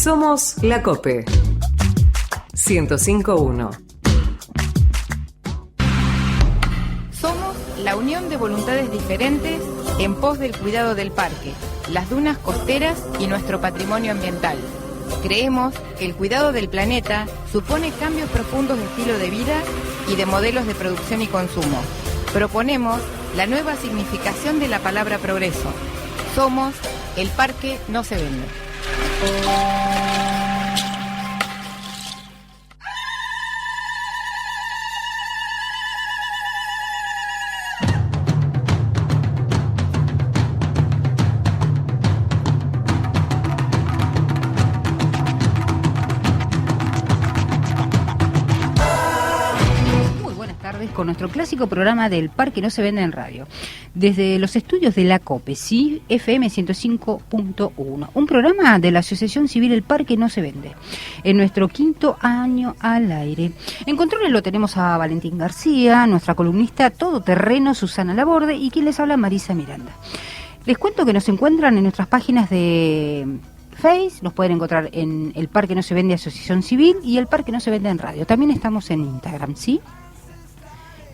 Somos la COPE 105.1. Somos la unión de voluntades diferentes en pos del cuidado del parque, las dunas costeras y nuestro patrimonio ambiental. Creemos que el cuidado del planeta supone cambios profundos de estilo de vida y de modelos de producción y consumo. Proponemos la nueva significación de la palabra progreso. Somos el parque no se vende. Con nuestro clásico programa del Parque No Se Vende en Radio, desde los estudios de la COPE, ¿sí? FM 105.1, un programa de la Asociación Civil El Parque No Se Vende, en nuestro 5º año al aire. En controles lo tenemos a Valentín García, nuestra columnista todoterreno Susana Laborde y quien les habla Marisa Miranda. Les cuento que nos encuentran en nuestras páginas de Face, nos pueden encontrar en El Parque No Se Vende Asociación Civil y El Parque No Se Vende en Radio. También estamos en Instagram, ¿sí?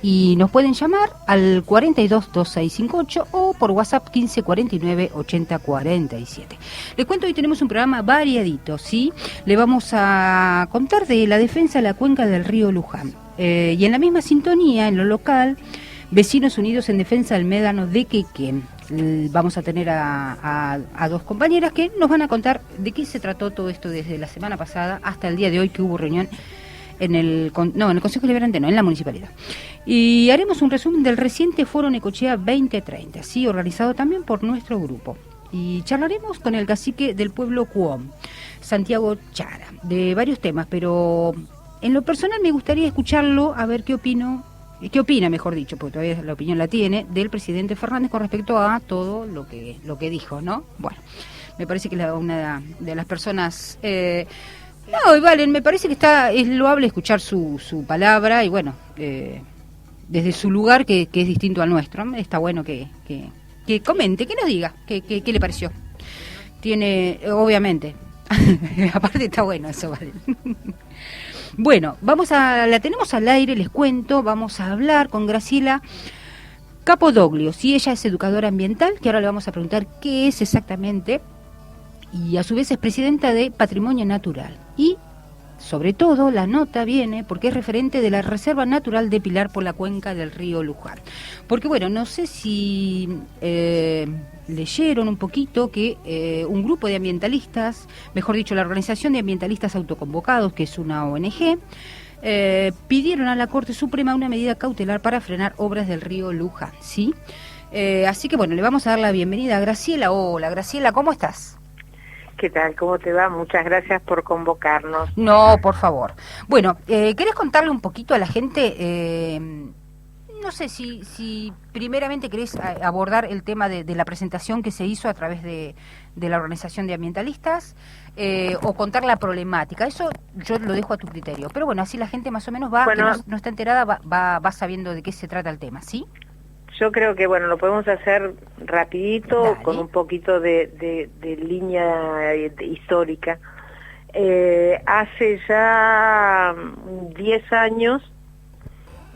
Y nos pueden llamar al 422658 o por WhatsApp 1549 8047. Les cuento, hoy tenemos un programa variadito, ¿sí? Le vamos a contar de la defensa de la cuenca del río Luján. Y en la misma sintonía, en lo local, Vecinos Unidos en Defensa del Médano de Quequén. Vamos a tener a dos compañeras que nos van a contar de qué se trató todo esto desde la semana pasada hasta el día de hoy, que hubo reunión en el Consejo Deliberante, no, en la municipalidad. Y haremos un resumen del reciente Foro Necochea 2030, ¿sí? Organizado también por nuestro grupo. Y charlaremos con el cacique del pueblo Cuom, Santiago Chara, de varios temas, pero en lo personal me gustaría escucharlo, a ver qué opina, mejor dicho, porque todavía la opinión la tiene, del presidente Fernández con respecto a todo lo que dijo, ¿no? Bueno, me parece que es una de las personas... No, y Valen, me parece que es loable escuchar su palabra y bueno, desde su lugar que es distinto al nuestro. Está bueno que comente, que nos diga qué le pareció. Tiene, obviamente, aparte está bueno eso, Valen. Bueno, la tenemos al aire, les cuento, vamos a hablar con Graciela Capodoglio, sí, ella es educadora ambiental, que ahora le vamos a preguntar qué es exactamente. Y a su vez es presidenta de Patrimonio Natural. Y, sobre todo, la nota viene porque es referente de la Reserva Natural de Pilar por la cuenca del río Luján. Porque, bueno, no sé si leyeron un poquito que un grupo de ambientalistas, mejor dicho, la Organización de Ambientalistas Autoconvocados, que es una ONG, pidieron a la Corte Suprema una medida cautelar para frenar obras del río Luján, ¿sí? Así que, bueno, le vamos a dar la bienvenida a Graciela. Hola, Graciela, ¿cómo estás? ¿Qué tal? ¿Cómo te va? Muchas gracias por convocarnos. No, por favor. Bueno, ¿querés contarle un poquito a la gente? No sé si primeramente querés abordar el tema de la presentación que se hizo a través de la Organización de Ambientalistas o contar la problemática. Eso yo lo dejo a tu criterio. Pero bueno, así la gente más o menos que no está enterada, va sabiendo de qué se trata el tema, ¿sí? Yo creo que, bueno, lo podemos hacer rapidito. Dale. Con un poquito de línea histórica. Hace ya 10 años,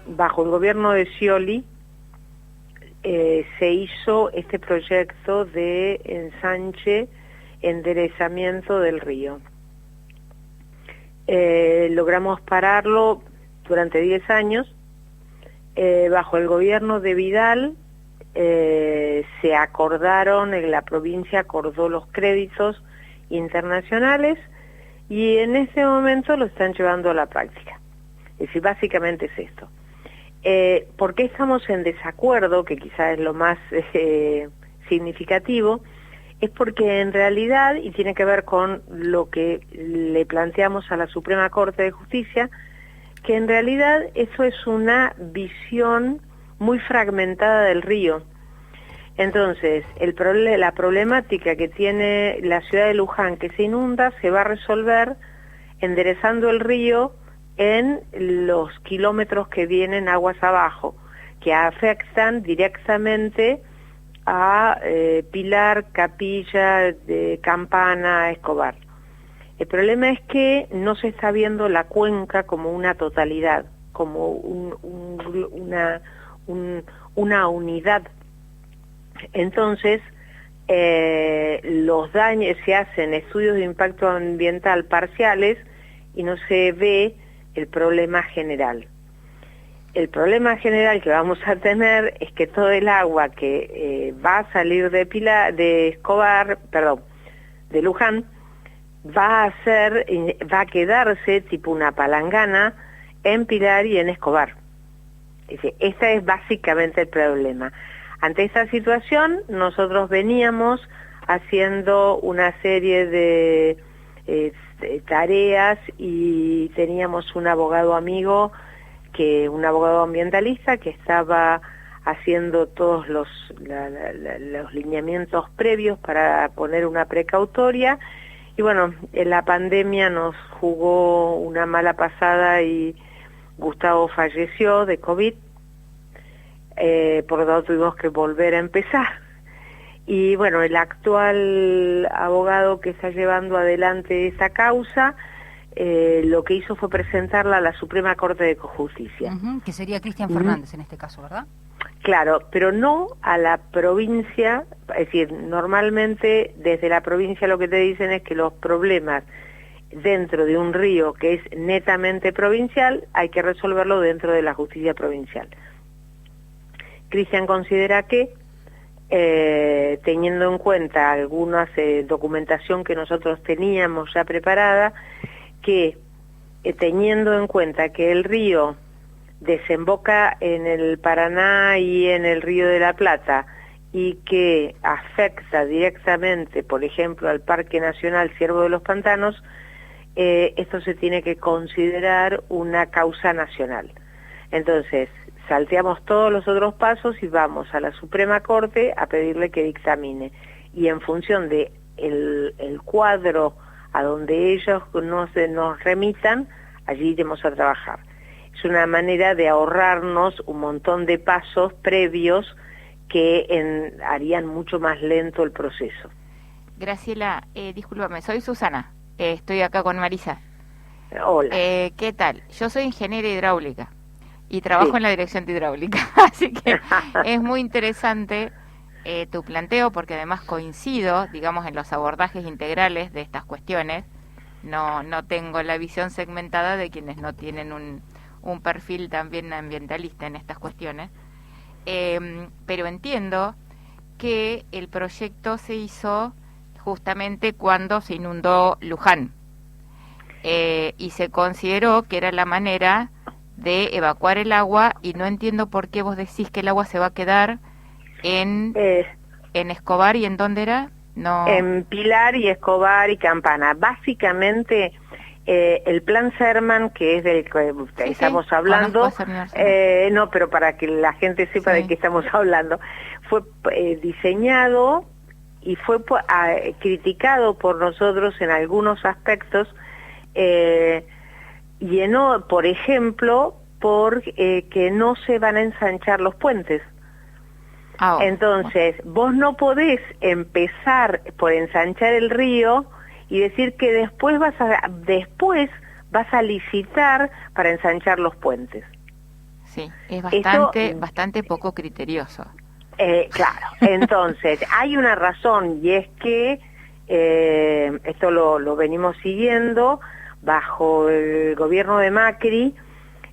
bajo el gobierno de Scioli, se hizo este proyecto de ensanche, enderezamiento del río. Logramos pararlo durante 10 años. Bajo el gobierno de Vidal se acordaron, la provincia acordó los créditos internacionales y en este momento lo están llevando a la práctica. Es decir, básicamente es esto. ¿Por qué estamos en desacuerdo? Que quizás es lo más significativo. Es porque en realidad, y tiene que ver con lo que le planteamos a la Suprema Corte de Justicia, que en realidad eso es una visión muy fragmentada del río. Entonces, la problemática que tiene la ciudad de Luján, que se inunda, se va a resolver enderezando el río en los kilómetros que vienen aguas abajo, que afectan directamente a Pilar, Capilla, Campana, Escobar. El problema es que no se está viendo la cuenca como una totalidad, como una unidad. Entonces, los daños, se hacen estudios de impacto ambiental parciales y no se ve el problema general. El problema general que vamos a tener es que todo el agua que va a salir de Luján, va a quedarse tipo una palangana en Pilar y en Escobar. Este es básicamente el problema. Ante esta situación, nosotros veníamos haciendo una serie de tareas y teníamos un abogado amigo, un abogado ambientalista que estaba haciendo todos los lineamientos previos para poner una precautoria. Y bueno, la pandemia nos jugó una mala pasada y Gustavo falleció de COVID, por lo tanto tuvimos que volver a empezar. Y bueno, el actual abogado que está llevando adelante esta causa, lo que hizo fue presentarla a la Suprema Corte de Justicia. Que sería Cristian Fernández en este caso, ¿verdad? Claro, pero no a la provincia, es decir, normalmente desde la provincia lo que te dicen es que los problemas dentro de un río que es netamente provincial hay que resolverlo dentro de la justicia provincial. Cristian considera que, teniendo en cuenta alguna documentación que nosotros teníamos ya preparada, que teniendo en cuenta que el río desemboca en el Paraná y en el Río de la Plata y que afecta directamente, por ejemplo, al Parque Nacional Ciervo de los Pantanos, esto se tiene que considerar una causa nacional. Entonces, salteamos todos los otros pasos y vamos a la Suprema Corte a pedirle que dictamine. Y en función de el cuadro a donde ellos nos remitan, allí iremos a trabajar. Es una manera de ahorrarnos un montón de pasos previos que harían mucho más lento el proceso. Graciela, discúlpame, soy Susana, estoy acá con Marisa. Hola. ¿Qué tal? Yo soy ingeniera hidráulica y trabajo en la dirección de hidráulica, así que es muy interesante tu planteo, porque además coincido, digamos, en los abordajes integrales de estas cuestiones. No tengo la visión segmentada de quienes no tienen un perfil también ambientalista en estas cuestiones, pero entiendo que el proyecto se hizo justamente cuando se inundó Luján, y se consideró que era la manera de evacuar el agua, y no entiendo por qué vos decís que el agua se va a quedar en Escobar. ¿Y en dónde era? No. En Pilar y Escobar y Campana. Básicamente, el plan Sherman, que es del que estamos hablando, no, pero para que la gente sepa de qué estamos hablando, fue diseñado y fue criticado por nosotros en algunos aspectos, por ejemplo, por que no se van a ensanchar los puentes. Entonces, vos no podés empezar por ensanchar el río y decir que después vas a licitar para ensanchar los puentes. Sí, es bastante poco criterioso. Claro, entonces, hay una razón, y es que esto lo venimos siguiendo bajo el gobierno de Macri.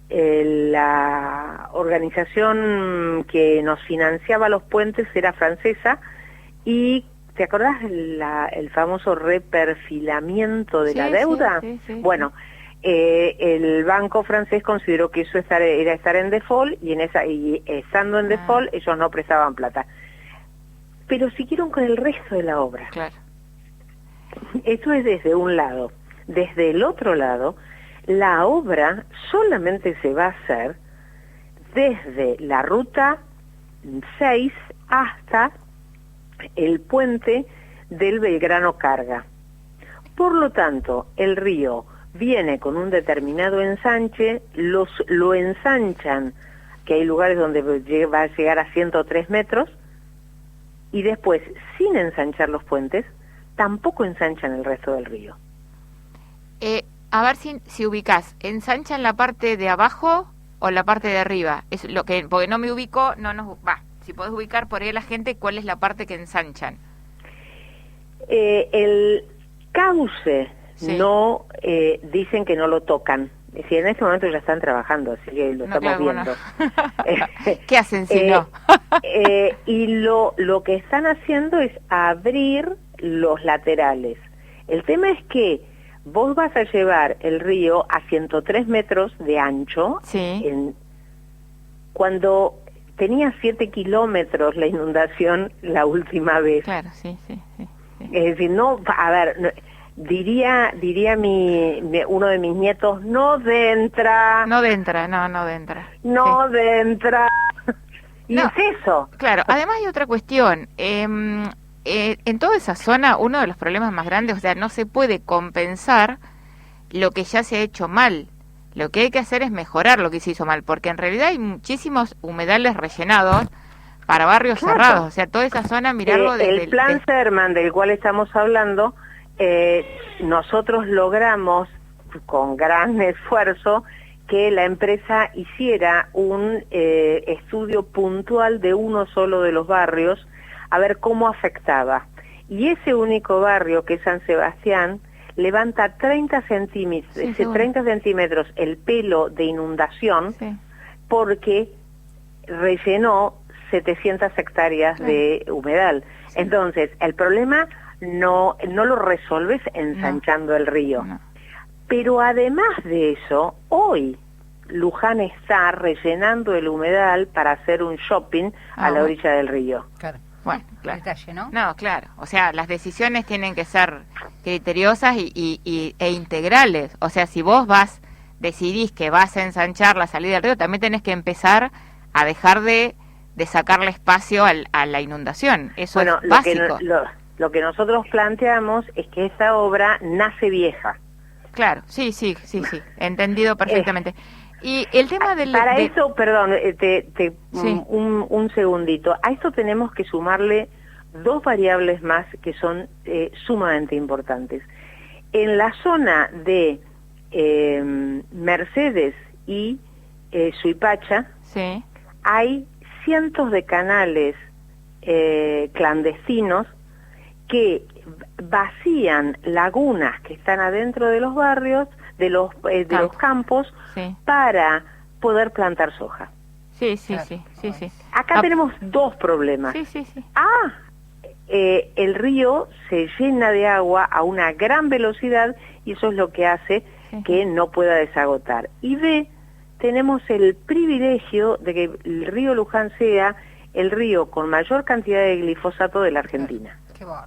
La organización que nos financiaba los puentes era francesa, y ¿te acordás el famoso reperfilamiento de la deuda? Sí. Bueno, el banco francés consideró que eso era estar en default, y estando en default ellos no prestaban plata, pero siguieron con el resto de la obra. Claro. Esto es desde un lado. Desde el otro lado, la obra solamente se va a hacer desde la ruta 6 hasta el puente del Belgrano Carga. Por lo tanto, el río viene con un determinado ensanche, lo ensanchan, que hay lugares donde va a llegar a 103 metros, y después, sin ensanchar los puentes, tampoco ensanchan el resto del río. A ver si ubicás, ¿ensanchan la parte de abajo o la parte de arriba? Es lo que, porque no me ubico, si podés ubicar por ahí a la gente, ¿cuál es la parte que ensanchan? El cauce Sí. no, dicen que no lo tocan. Es decir, en este momento ya están trabajando, así que lo estamos viendo. ¿Qué hacen si no? Y lo que están haciendo es abrir los laterales. El tema es que vos vas a llevar el río a 103 metros de ancho. Sí. Cuando tenía 7 kilómetros la inundación la última vez. Claro, sí. Es decir, no, a ver, diría uno de mis nietos, no de entra. No de entra. Sí. De entra. Y No, es eso. Claro, además hay otra cuestión. En toda esa zona, uno de los problemas más grandes, o sea, no se puede compensar lo que ya se ha hecho mal. Lo que hay que hacer es mejorar lo que se hizo mal, porque en realidad hay muchísimos humedales rellenados para barrios cerrados. O sea, toda esa zona, mirarlo desde el plan Sherman del cual estamos hablando, nosotros logramos con gran esfuerzo que la empresa hiciera un estudio puntual de uno solo de los barrios a ver cómo afectaba. Y ese único barrio, que es San Sebastián, levanta 30 centímetros el pelo de inundación, Sí. porque rellenó 700 hectáreas de humedal. Sí. Entonces, el problema no lo resolves ensanchando el río. No. Pero además de eso, hoy Luján está rellenando el humedal para hacer un shopping a la orilla del río. Claro. Bueno, claro. Detalle, ¿no? No, claro. O sea, las decisiones tienen que ser criteriosas e integrales. O sea, si vos decidís que vas a ensanchar la salida del río, también tenés que empezar a dejar de sacarle espacio a la inundación. Eso es básico. Lo que nosotros planteamos es que esa obra nace vieja. Claro, sí. Entendido perfectamente. Y el tema del... Para eso, perdón, Sí. un segundito. A esto tenemos que sumarle dos variables más que son sumamente importantes. En la zona de Mercedes y Suipacha, Sí. hay cientos de canales clandestinos que vacían lagunas que están adentro de los barrios, de los campos, Sí. para poder plantar soja. Sí. Acá tenemos dos problemas. Sí. El río se llena de agua a una gran velocidad y eso es lo que hace que no pueda desagotar. Y B, tenemos el privilegio de que el río Luján sea el río con mayor cantidad de glifosato de la Argentina.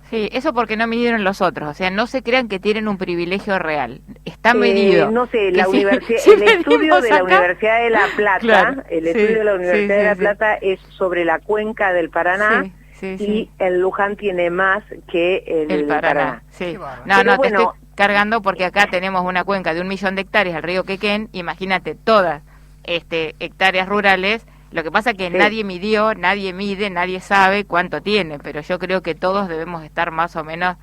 Sí, eso porque no midieron los otros, o sea, no se crean que tienen un privilegio real, está medido. No sé, el estudio de la Universidad de La Plata, Claro, estudio de la Universidad de La Plata es sobre la cuenca del Paraná, y el Luján tiene más que el Paraná. Sí. No, te estoy cargando porque acá tenemos una cuenca de 1 millón de hectáreas, el río Quequén, imagínate todas hectáreas rurales. Lo que pasa es que nadie midió, nadie mide, nadie sabe cuánto tiene, pero yo creo que todos debemos estar más o menos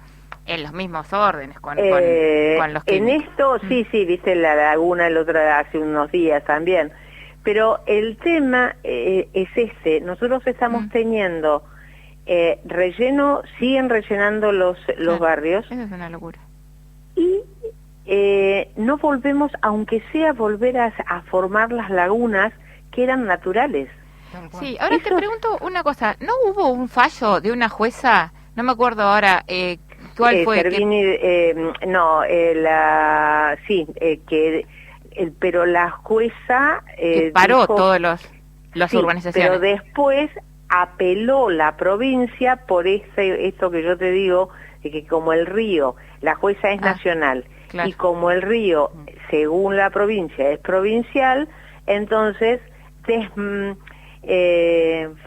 en los mismos órdenes con los que... En esto, sí, viste la laguna, el otro hace unos días también, pero el tema es nosotros estamos teniendo siguen rellenando los barrios. Eso es una locura. Y no volvemos, aunque sea volver a formar las lagunas que eran naturales. Sí, ahora te pregunto una cosa, ¿no hubo un fallo de una jueza? No me acuerdo ahora cuál fue. Pero la jueza que paró dijo, todos las urbanizaciones. Pero después apeló la provincia por esto que yo te digo, de que como el río, la jueza es nacional, claro, y como el río, según la provincia, es provincial, entonces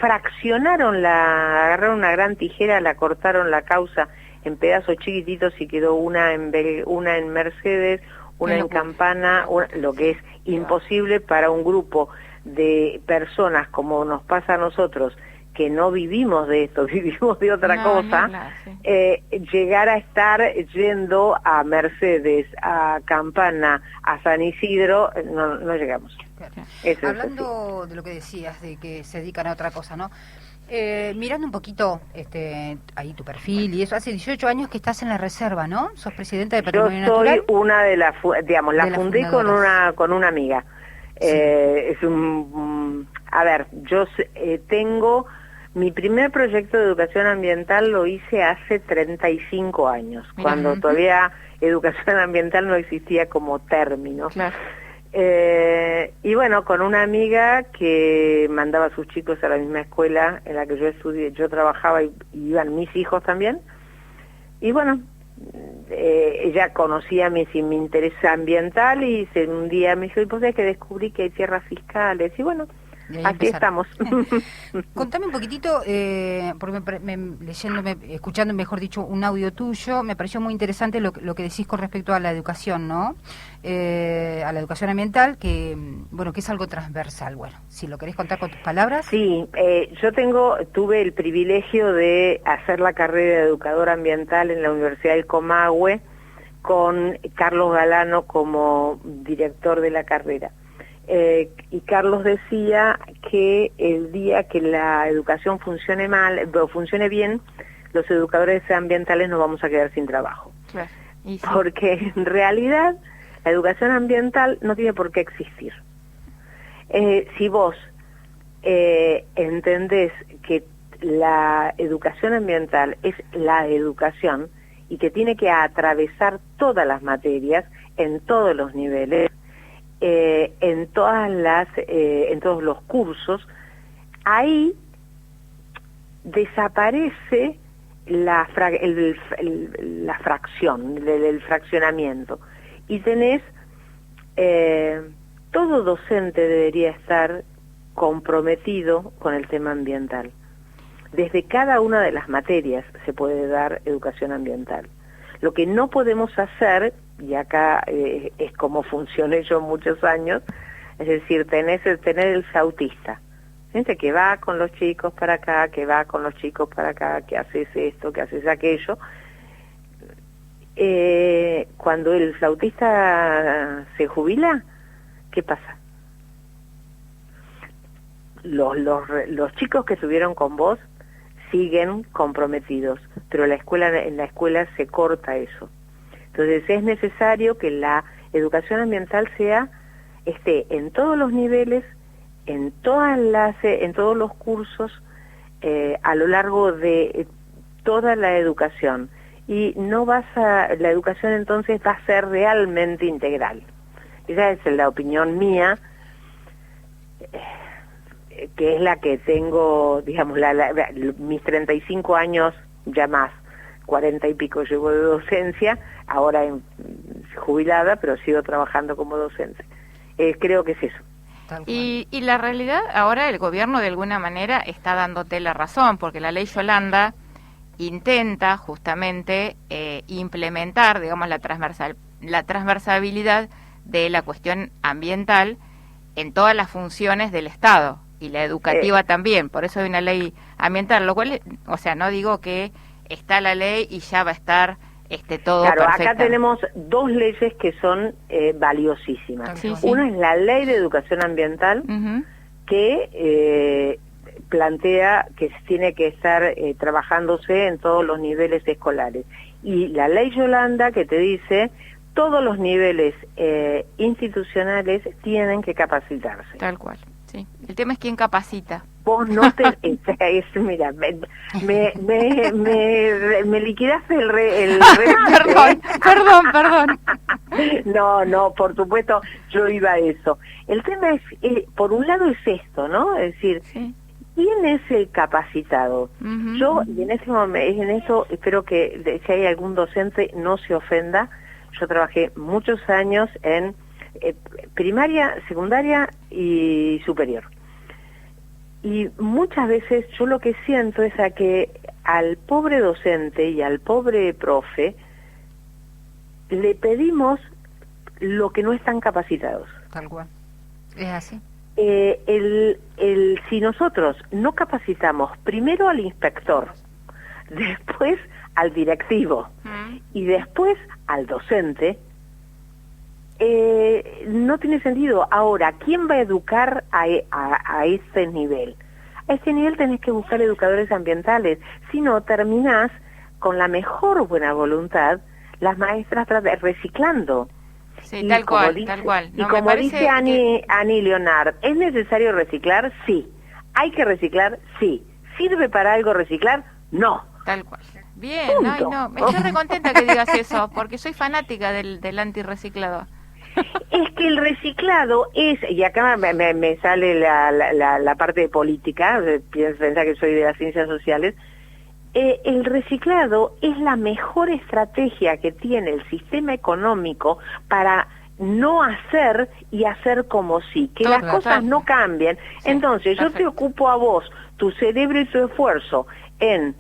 fraccionaron agarraron una gran tijera, la cortaron la causa en pedazos chiquititos y quedó una en Mercedes, una en Campana, lo que es imposible para un grupo de personas como nos pasa a nosotros, que no vivimos de esto, vivimos de otra cosa, llegar a estar yendo a Mercedes, a Campana, a San Isidro, no llegamos. Claro. Hablando de lo que decías, de que se dedican a otra cosa, ¿no? Mirando un poquito ahí tu perfil y eso, hace 18 años que estás en la reserva, ¿no? Sos presidenta de Patrimonio Natural. Yo soy una de las, digamos, la fundé con una amiga. Sí. Es a ver, yo tengo mi primer proyecto de educación ambiental, lo hice hace 35 años, cuando todavía educación ambiental no existía como término. Claro. Y bueno, con una amiga que mandaba a sus chicos a la misma escuela en la que yo estudié, yo trabajaba y iban mis hijos también. Y bueno, ella conocía mi interés ambiental y un día me dijo, pues es que descubrí que hay tierras fiscales. Y bueno, aquí estamos. Contame un poquitito, porque escuchando, mejor dicho, un audio tuyo, me pareció muy interesante lo que decís con respecto a la educación, ¿no? A la educación ambiental, que es algo transversal. Bueno, si lo querés contar con tus palabras. Sí, yo tuve el privilegio de hacer la carrera de educador ambiental en la Universidad del Comahue con Carlos Galano como director de la carrera. Y Carlos decía que el día que la educación funcione bien, los educadores ambientales nos vamos a quedar sin trabajo. Claro. Sí. Porque en realidad la educación ambiental no tiene por qué existir. Si vos entendés que la educación ambiental es la educación y que tiene que atravesar todas las materias en todos los niveles, en todos los cursos, ahí desaparece la fracción, el fraccionamiento, y tenés todo docente debería estar comprometido con el tema ambiental. Desde cada una de las materias se puede dar educación ambiental. Lo que no podemos hacer, y acá es como funcioné yo muchos años, es decir, tener el flautista, gente que va con los chicos para acá, que va con los chicos para acá, que haces esto, que haces aquello. Cuando el flautista se jubila, ¿qué pasa? Los chicos que estuvieron con vos siguen comprometidos, pero en la escuela se corta eso. Entonces es necesario que la educación ambiental esté en todos los niveles, en todos los cursos, a lo largo de toda la educación. Y la educación entonces va a ser realmente integral. Esa es la opinión mía, que es la que tengo, digamos, mis 35 años, ya más, 40 y pico llevo de docencia, ahora jubilada, pero sigo trabajando como docente. Creo que es eso. Y la realidad, ahora el gobierno de alguna manera está dándote la razón, porque la ley Yolanda intenta justamente implementar, digamos, la transversalidad de la cuestión ambiental en todas las funciones del Estado, y la educativa también. Por eso hay una ley ambiental, lo cual, o sea, no digo que está la ley y ya va a estar todo claro, perfecto. Acá tenemos dos leyes que son valiosísimas. Sí, sí. Una es la Ley de Educación Ambiental, que plantea que tiene que estar trabajándose en todos los niveles escolares. Y la Ley Yolanda, que te dice todos los niveles institucionales tienen que capacitarse. Tal cual, sí. El tema es quién capacita. Vos no te... mira, me liquidaste el Perdón. No, por supuesto, yo iba a eso. El tema es, por un lado es esto, ¿no? Es decir, sí. ¿Quién es el capacitado? Yo, y en eso espero que si hay algún docente no se ofenda. Yo trabajé muchos años en primaria, secundaria y superior. Y muchas veces yo lo que siento es que al pobre docente y al pobre profe le pedimos lo que no están capacitados. Tal cual. Es así. si nosotros no capacitamos primero al inspector, después al directivo y después al docente, no tiene sentido. Ahora, ¿quién va a educar a ese nivel? A ese nivel tenés que buscar educadores ambientales, si no terminás con la mejor buena voluntad, las maestras reciclando. Sí, tal cual. No, y como dice Annie Leonard, ¿es necesario reciclar? Sí. ¿Hay que reciclar? Sí. ¿Sirve para algo reciclar? No. Tal cual. Bien, ay, no, estoy recontenta que digas eso, porque soy fanática del antirreciclador. Es que el reciclado es, y acá me sale la parte de política, pensar que soy de las ciencias sociales, el reciclado es la mejor estrategia que tiene el sistema económico para no hacer y hacer como si, que las cosas no cambien. Sí, entonces yo te ocupo a vos, tu cerebro y tu esfuerzo en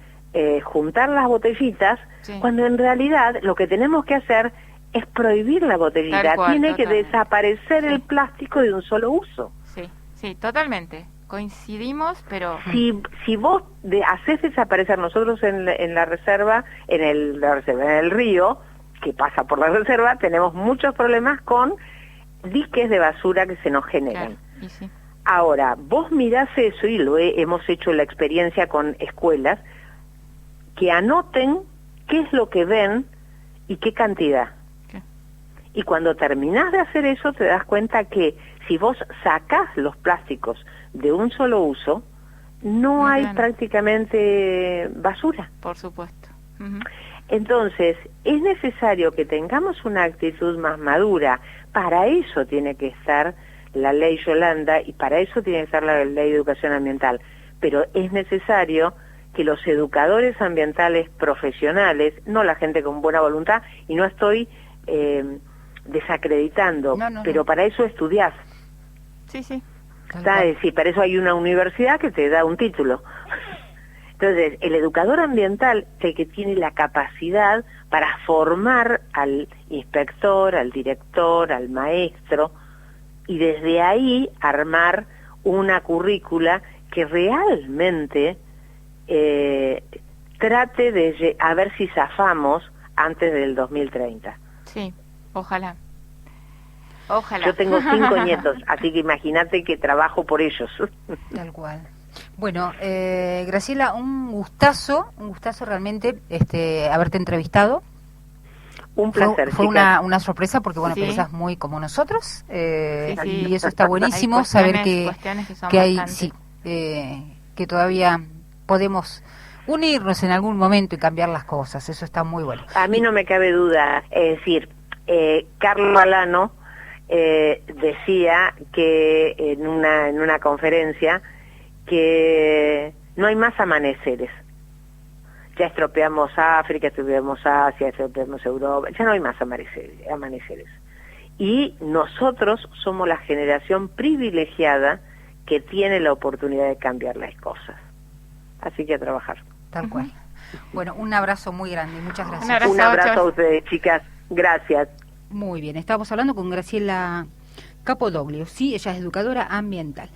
juntar las botellitas, cuando en realidad lo que tenemos que hacer es prohibir la botellita. Tiene que desaparecer el plástico de un solo uso. Sí, totalmente. Coincidimos, pero... Si vos haces desaparecer, nosotros en la reserva, en el río, que pasa por la reserva, tenemos muchos problemas con diques de basura que se nos generan. Claro, Ahora, vos mirás eso, y hemos hecho la experiencia con escuelas, que anoten qué es lo que ven y qué cantidad. Y cuando terminás de hacer eso, te das cuenta que si vos sacás los plásticos de un solo uso, no hay prácticamente basura. Por supuesto. Entonces, es necesario que tengamos una actitud más madura. Para eso tiene que estar la ley Yolanda y para eso tiene que estar la ley de educación ambiental. Pero es necesario que los educadores ambientales profesionales, no la gente con buena voluntad, y no estoy desacreditando, pero para eso estudiás. Sí. ¿Sabes? Sí, para eso hay una universidad que te da un título. Entonces, el educador ambiental es el que tiene la capacidad para formar al inspector, al director, al maestro, y desde ahí armar una currícula que realmente trate de a ver si zafamos antes del 2030. Sí, ojalá. Yo tengo 5 nietos, así que imagínate que trabajo por ellos. Tal cual. Bueno, Graciela, un gustazo realmente haberte entrevistado. Un placer. Fue una sorpresa porque, bueno, pensás muy como nosotros, y eso está buenísimo, saber que hay, que todavía podemos unirnos en algún momento y cambiar las cosas, eso está muy bueno. A mí no me cabe duda, es decir, Carlos Alano decía que en una conferencia que no hay más amaneceres. Ya estropeamos África, estropeamos Asia, estropeamos Europa, ya no hay más amaneceres. Y nosotros somos la generación privilegiada que tiene la oportunidad de cambiar las cosas. Así que a trabajar. Tal cual. Bueno, un abrazo muy grande, muchas gracias. Un abrazo a ustedes, chicas. Gracias. Muy bien, estamos hablando con Graciela Capodoglio, sí, ella es educadora ambiental.